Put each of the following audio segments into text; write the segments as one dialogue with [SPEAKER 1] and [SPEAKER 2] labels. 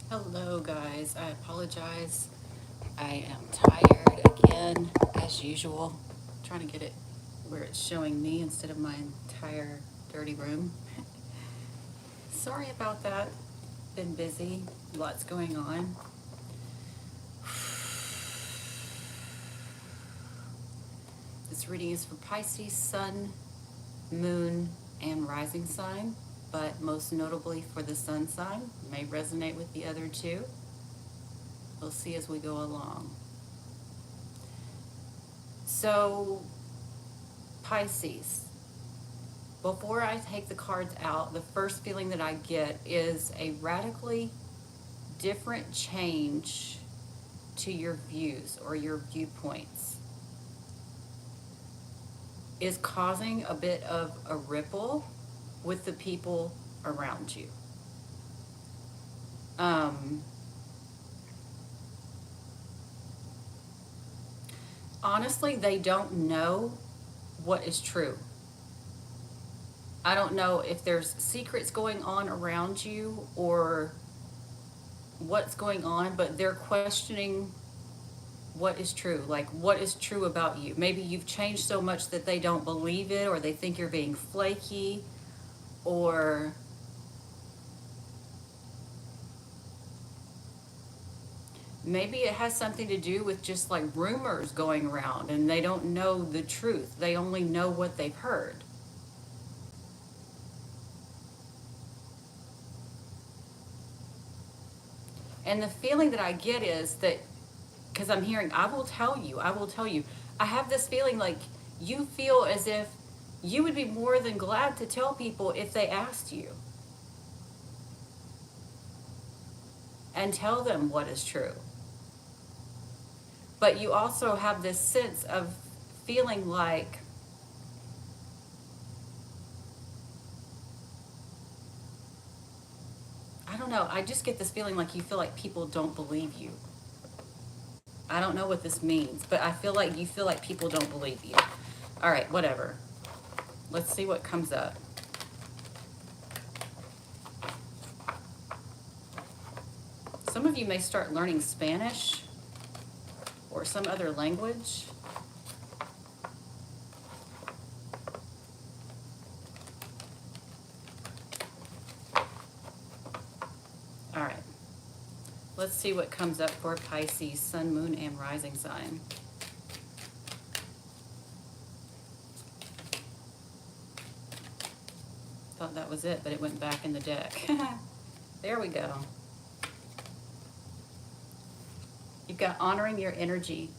[SPEAKER 1] Hello, guys. I apologize. I am tired again, as usual. Trying to get it where it's showing me instead of my entire dirty room. Sorry about that. Been busy, lots going on. This reading is for Pisces, Sun, Moon, and Rising sign, but most notably for the Sun sign. May resonate with the other two. We'll see as we go along. So, Pisces. Before I take the cards out, the first feeling that I get is a radically different change to your views or your viewpoints is causing a bit of a ripple with the people around you. Um, Honestly, they don't know what is true. I don't know if there's secrets going on around you or what's going on, but they're questioning what is true. Like, what is true about you? Maybe you've changed so much that they don't believe it, or they think you're being flaky, or maybe it has something to do with just like rumors going around and they don't know the truth. They only know what they've heard. And the feeling that I get is that because I'm hearing, I will tell you, I have this feeling like you feel as if you would be more than glad to tell people if they asked you and tell them what is true. But you also have this sense of feeling like I don't know, I just get this feeling like you feel like people don't believe you. I don't know what this means, but I feel like you feel like people don't believe you. All right, whatever. Let's see what comes up. Some of you may start learning Spanish or some other language. All right. Let's see what comes up for Pisces, Sun, Moon, and Rising sign. Thought that was it, but it went back in the deck. There we go. You've got honoring your energy.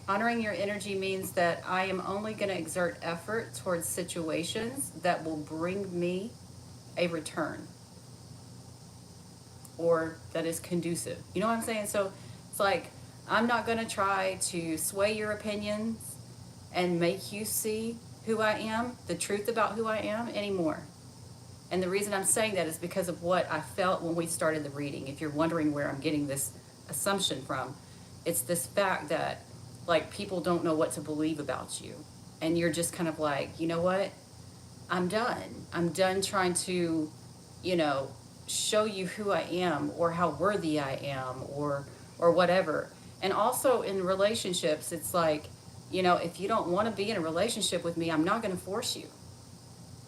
[SPEAKER 1] Honoring your energy means that I am only going to exert effort towards situations that will bring me a return or that is conducive. You know what I'm saying? So it's like, I'm not going to try to sway your opinions and make you see who I am, the truth about who I am anymore. And the reason I'm saying that is because of what I felt when we started the reading. If you're wondering where I'm getting this assumption from, it's this fact that like people don't know what to believe about you. And you're just kind of like, you know what? I'm done. I'm done trying to, you know, show you who I am or how worthy I am or whatever. And also in relationships, it's like, you know, if you don't want to be in a relationship with me, I'm not going to force you.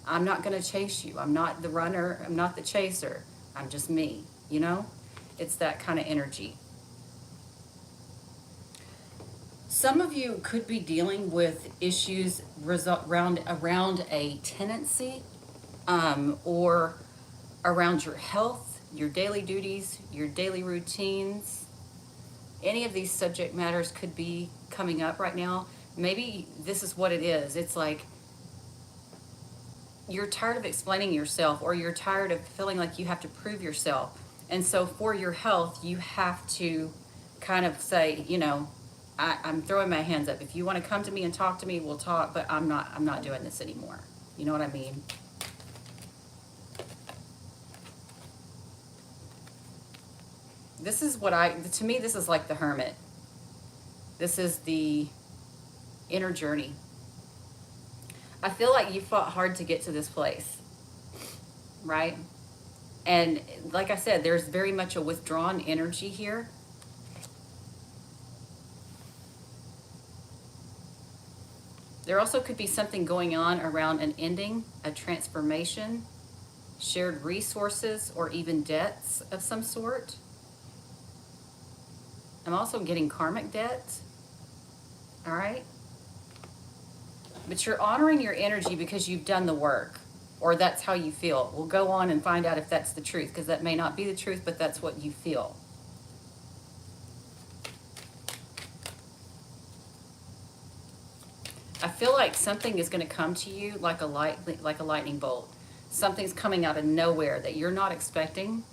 [SPEAKER 1] I'm not going to chase you. I'm not the runner. I'm not the chaser. I'm just me, you know? It's that kind of energy. Some of you could be dealing with issues around a tenancy or around your health, your daily duties, your daily routines. Any of these subject matters could be coming up right now. Maybe this is what it is. It's like you're tired of explaining yourself or you're tired of feeling like you have to prove yourself. And so for your health, you have to kind of say, you know, I'm throwing my hands up. If you want to come to me and talk to me, we'll talk, but I'm not doing this anymore. You know what I mean? This is what to me, this is like the hermit. This is the inner journey. I feel like you fought hard to get to this place, right? And like I said, there's very much a withdrawn energy here. There also could be something going on around an ending, a transformation, shared resources, or even debts of some sort. I'm also getting karmic debt. All right. But you're honoring your energy because you've done the work, or that's how you feel. We'll go on and find out if that's the truth, because that may not be the truth, but that's what you feel. I feel like something is going to come to you like a lightning bolt. Something's coming out of nowhere that you're not expecting,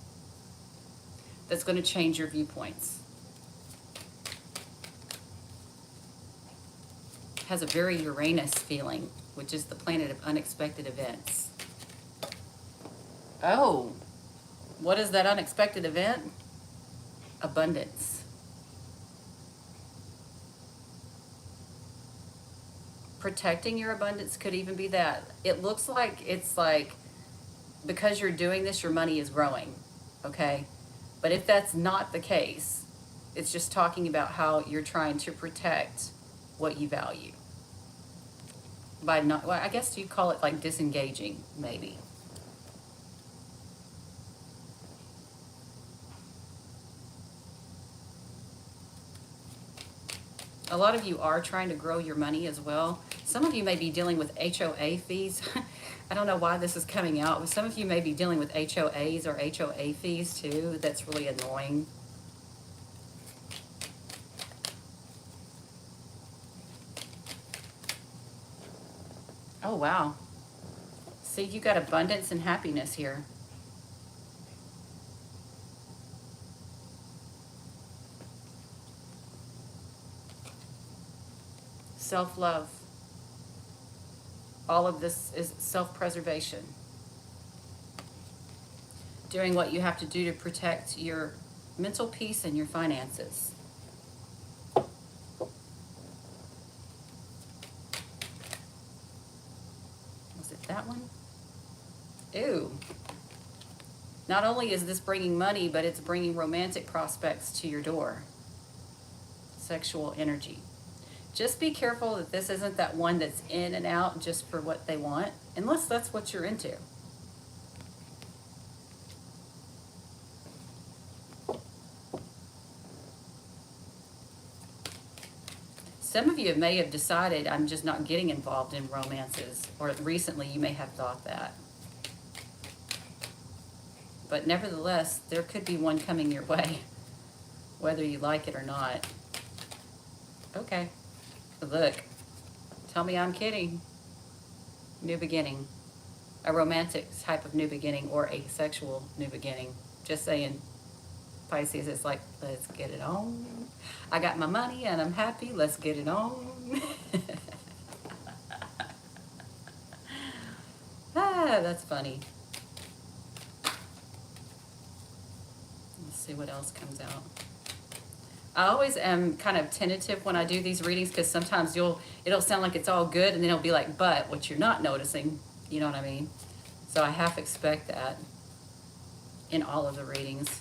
[SPEAKER 1] that's going to change your viewpoints. Has a very Uranus feeling, which is the planet of unexpected events. Oh, what is that unexpected event? Abundance. Protecting your abundance could even be that. It looks like it's like because you're doing this, your money is growing, okay? But if that's not the case, it's just talking about how you're trying to protect what you value. By not, well, I guess you'd call it like disengaging, maybe. A lot of you are trying to grow your money as well. Some of you may be dealing with HOA fees. I don't know why this is coming out, but some of you may be dealing with HOAs or HOA fees too. That's really annoying. Oh, wow. See, you got abundance and happiness here. Self-love. All of this is self-preservation. Doing what you have to do to protect your mental peace and your finances. Was it that one? Ew. Not only is this bringing money, but it's bringing romantic prospects to your door. Sexual energy. Just be careful that this isn't that one that's in and out just for what they want, unless that's what you're into. Some of you may have decided, I'm just not getting involved in romances, or recently you may have thought that. But nevertheless, there could be one coming your way, whether you like it or not. Okay. Look, tell me I'm kidding. New beginning. A romantic type of new beginning or a sexual new beginning. Just saying, Pisces, it's like, let's get it on. I got my money and I'm happy. Let's get it on. That's funny. Let's see what else comes out. I always am kind of tentative when I do these readings because sometimes it'll sound like it's all good and then it'll be like, but what you're not noticing, you know what I mean? So I half expect that in all of the readings.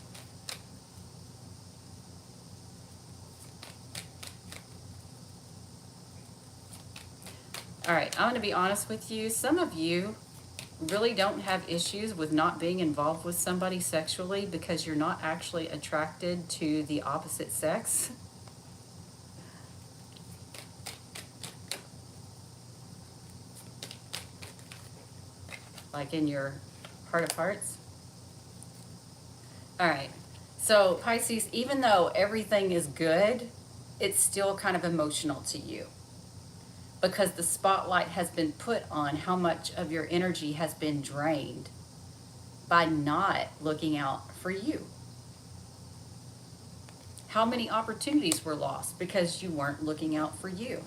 [SPEAKER 1] All right, I'm going to be honest with you. Some of you really don't have issues with not being involved with somebody sexually because you're not actually attracted to the opposite sex. Like in your heart of hearts. All right, so Pisces, even though everything is good, it's still kind of emotional to you because the spotlight has been put on how much of your energy has been drained by not looking out for you. How many opportunities were lost because you weren't looking out for you?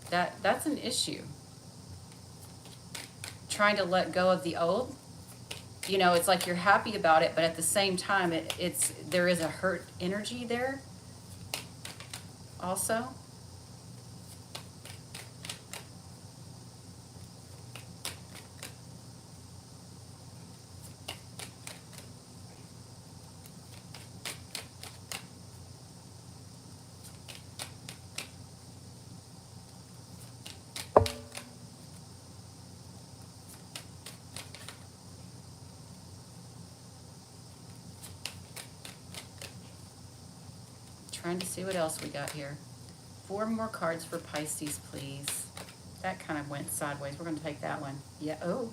[SPEAKER 1] That's an issue. Trying to let go of the old. You know, it's like you're happy about it, but at the same time, there is a hurt energy there also. trying to see what else we got here. 4 more cards for Pisces, please. That kind of went sideways. We're going to take that one. Yeah. Oh.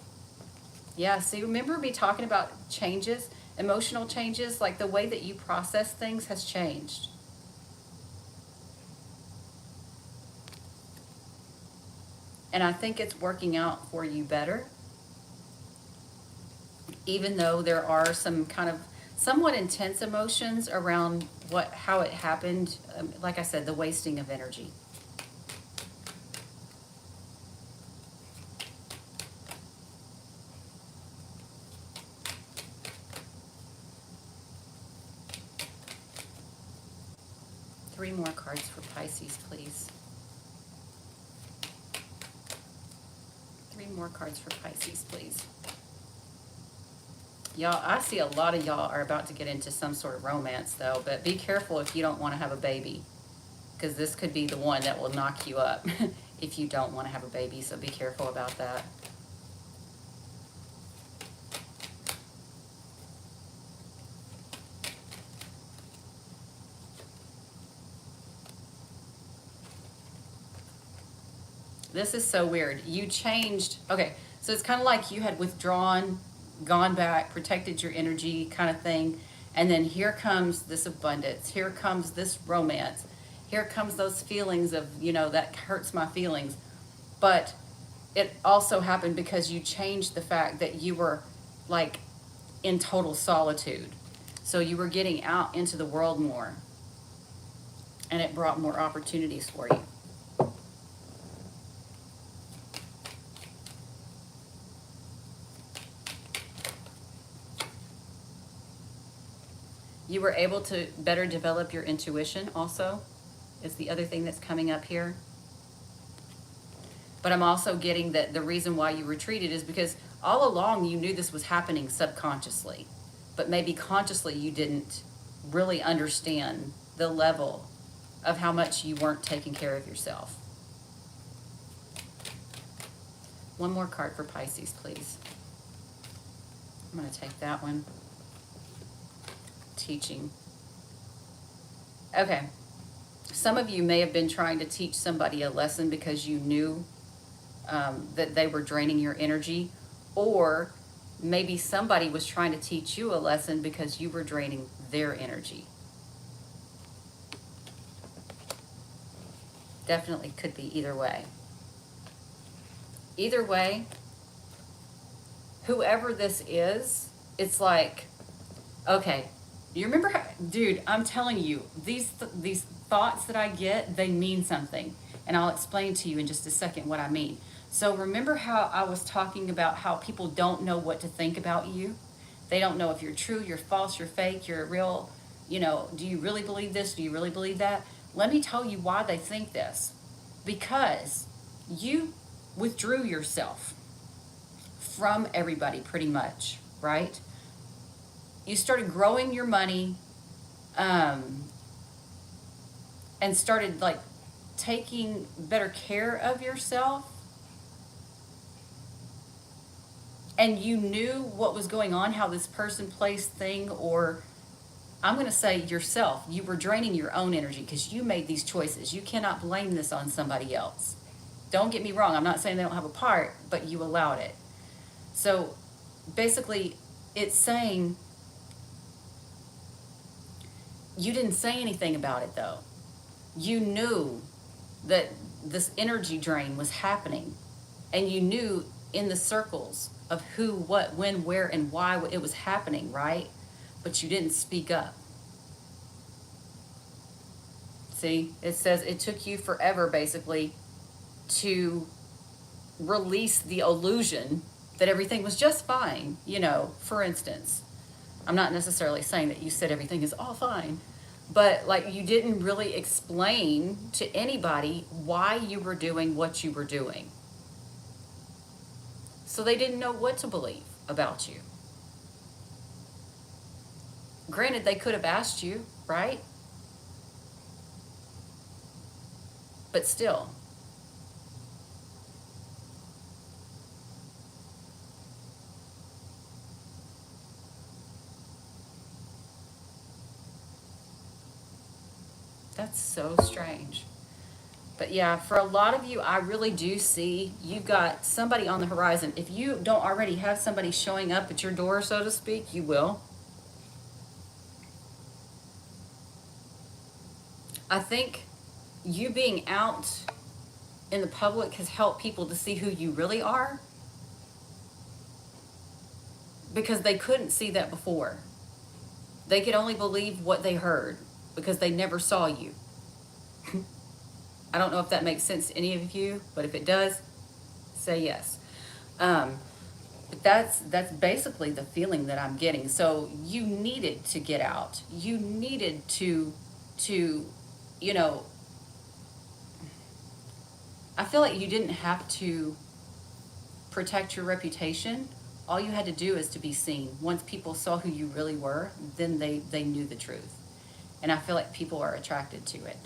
[SPEAKER 1] Yeah. See, remember me talking about changes, emotional changes, like the way that you process things has changed. And I think it's working out for you better, even though there are some kind of somewhat intense emotions around how it happened. Like I said, the wasting of energy. Three more cards for Pisces, please. 3 more cards for Pisces, please. Y'all, I see a lot of y'all are about to get into some sort of romance, though, but be careful if you don't want to have a baby, because this could be the one that will knock you up if you don't want to have a baby, so be careful about that. This is so weird. You changed. Okay, so it's kind of like you had withdrawn, gone back, protected your energy kind of thing. And then here comes this abundance. Here comes this romance. Here comes those feelings of, that hurts my feelings. But it also happened because you changed the fact that you were like in total solitude. So you were getting out into the world more. And it brought more opportunities for you. You were able to better develop your intuition also, is the other thing that's coming up here. But I'm also getting that the reason why you retreated is because all along you knew this was happening subconsciously, but maybe consciously you didn't really understand the level of how much you weren't taking care of yourself. One more card for Pisces, please. I'm going to take that one. Teaching. Okay. Some of you may have been trying to teach somebody a lesson because you knew that they were draining your energy, or maybe somebody was trying to teach you a lesson because you were draining their energy. Definitely could be either way. Either way, whoever this is, it's like, okay, you remember how, dude, I'm telling you, these thoughts that I get, they mean something. And I'll explain to you in just a second what I mean. So remember how I was talking about how people don't know what to think about you? They don't know if you're true, you're false, you're fake, you're real, do you really believe this? Do you really believe that? Let me tell you why they think this. Because you withdrew yourself from everybody pretty much, right? You started growing your money and started like taking better care of yourself, and you knew what was going on, how this person, place, thing, or I'm going to say yourself, you were draining your own energy because you made these choices. You cannot blame this on somebody else. Don't get me wrong, I'm not saying they don't have a part, but you allowed it. So basically it's saying you didn't say anything about it though. You knew that this energy drain was happening, and you knew in the circles of who, what, when, where, and why it was happening, right? But you didn't speak up. See, it says it took you forever basically to release the illusion that everything was just fine. For instance, I'm not necessarily saying that you said everything is all fine, but like you didn't really explain to anybody why you were doing what you were doing. So they didn't know what to believe about you. Granted, they could have asked you, right? But still. That's so strange. But yeah, for a lot of you, I really do see you've got somebody on the horizon. If you don't already have somebody showing up at your door, so to speak, you will. I think you being out in the public has helped people to see who you really are because they couldn't see that before. They could only believe what they heard because they never saw you. I don't know if that makes sense to any of you, but if it does, say yes. Um, but that's basically the feeling that I'm getting. So you needed to get out. You needed to, you know, I feel like you didn't have to protect your reputation. All you had to do is to be seen. Once people saw who you really were, then they knew the truth. And I feel like people are attracted to it,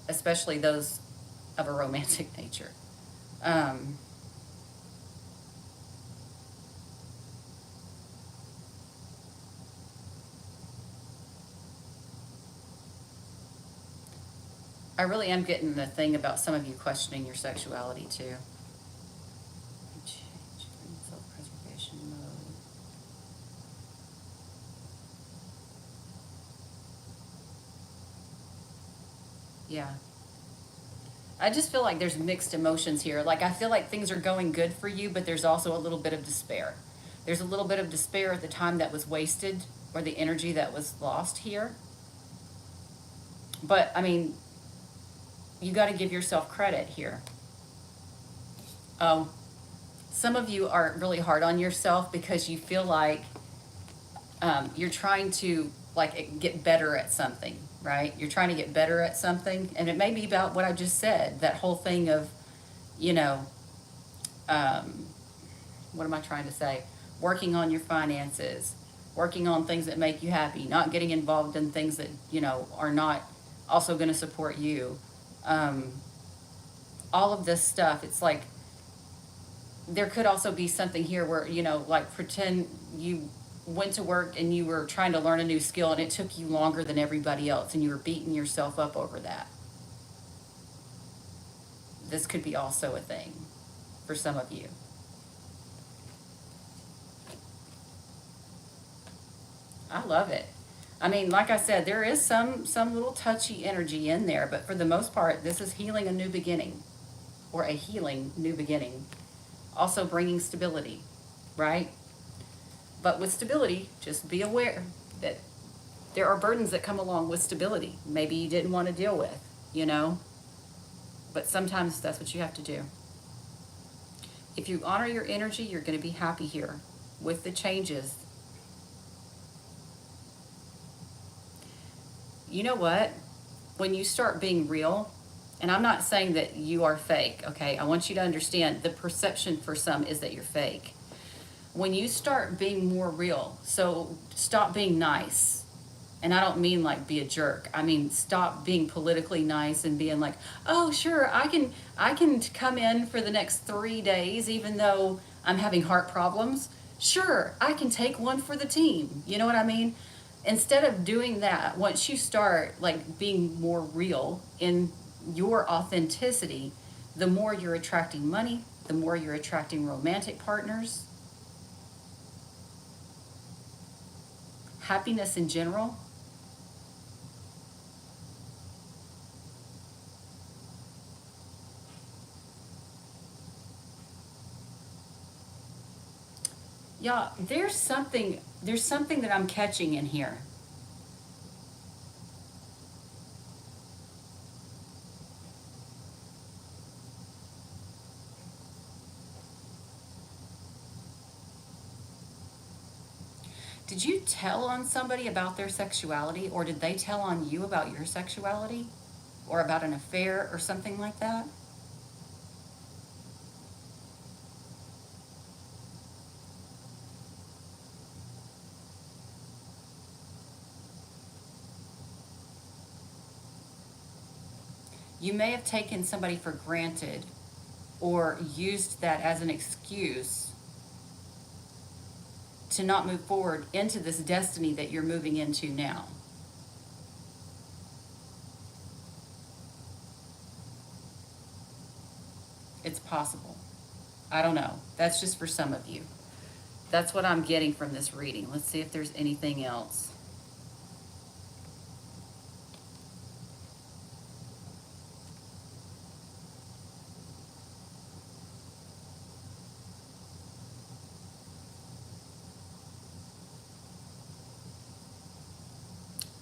[SPEAKER 1] especially those of a romantic nature. Um, I really am getting the thing about some of you questioning your sexuality too. Change in self-preservation mode. Yeah. I just feel like there's mixed emotions here. Like I feel like things are going good for you, but there's also a little bit of despair. There's a little bit of despair at the time that was wasted or the energy that was lost here. But I mean, you got to give yourself credit here. Oh, some of you are really hard on yourself because you feel like you're trying to like get better at something, right? You're trying to get better at something, and it may be about what I just said. That whole thing of, you know, um, what am I trying to say? Working on your finances, working on things that make you happy, not getting involved in things that are not also going to support you. Um, all of this stuff. It's like there could also be something here where like pretend you went to work and you were trying to learn a new skill and it took you longer than everybody else and you were beating yourself up over that. This could be also a thing for some of you. I love it. I mean, like I said, there is some little touchy energy in there, but for the most part, this is healing a new beginning or a healing new beginning. Also bringing stability, right? But with stability, just be aware that there are burdens that come along with stability. Maybe you didn't want to deal with, you know, but sometimes that's what you have to do. If you honor your energy, you're going to be happy here with the changes. You know what? When you start being real, and I'm not saying that you are fake, okay? I want you to understand the perception for some is that you're fake. When you start being more real, so stop being nice. And I don't mean like be a jerk. I mean stop being politically nice and being like, "Oh, sure, I can come in for the next 3 days even though I'm having heart problems. Sure, I can take one for the team." You know what I mean? Instead of doing that, once you start like being more real in your authenticity, the more you're attracting money, the more you're attracting romantic partners, happiness in general. Yeah, there's something that I'm catching in here. Did you tell on somebody about their sexuality, or did they tell on you about your sexuality, or about an affair or something like that? You may have taken somebody for granted or used that as an excuse to not move forward into this destiny that you're moving into now. It's possible. I don't know. That's just for some of you. That's what I'm getting from this reading. Let's see if there's anything else.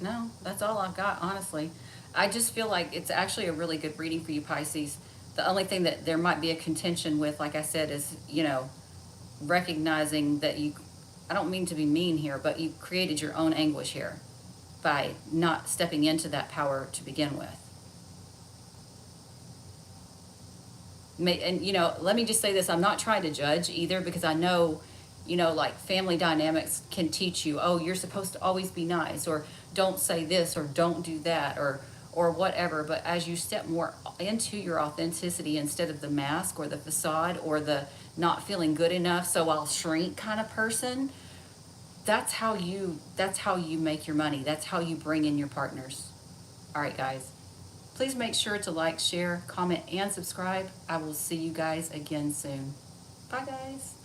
[SPEAKER 1] No, that's all I've got, honestly. I just feel like it's actually a really good reading for you, Pisces. The only thing that there might be a contention with, like I said, is, recognizing that I don't mean to be mean here, but you created your own anguish here by not stepping into that power to begin with. And let me just say this, I'm not trying to judge either, because I know, like family dynamics can teach you, oh, you're supposed to always be nice, or don't say this, or don't do that, or whatever. But as you step more into your authenticity, instead of the mask or the facade or the not feeling good enough, so I'll shrink kind of person, that's how you make your money. That's how you bring in your partners. All right, guys. Please make sure to like, share, comment, and subscribe. I will see you guys again soon. Bye, guys.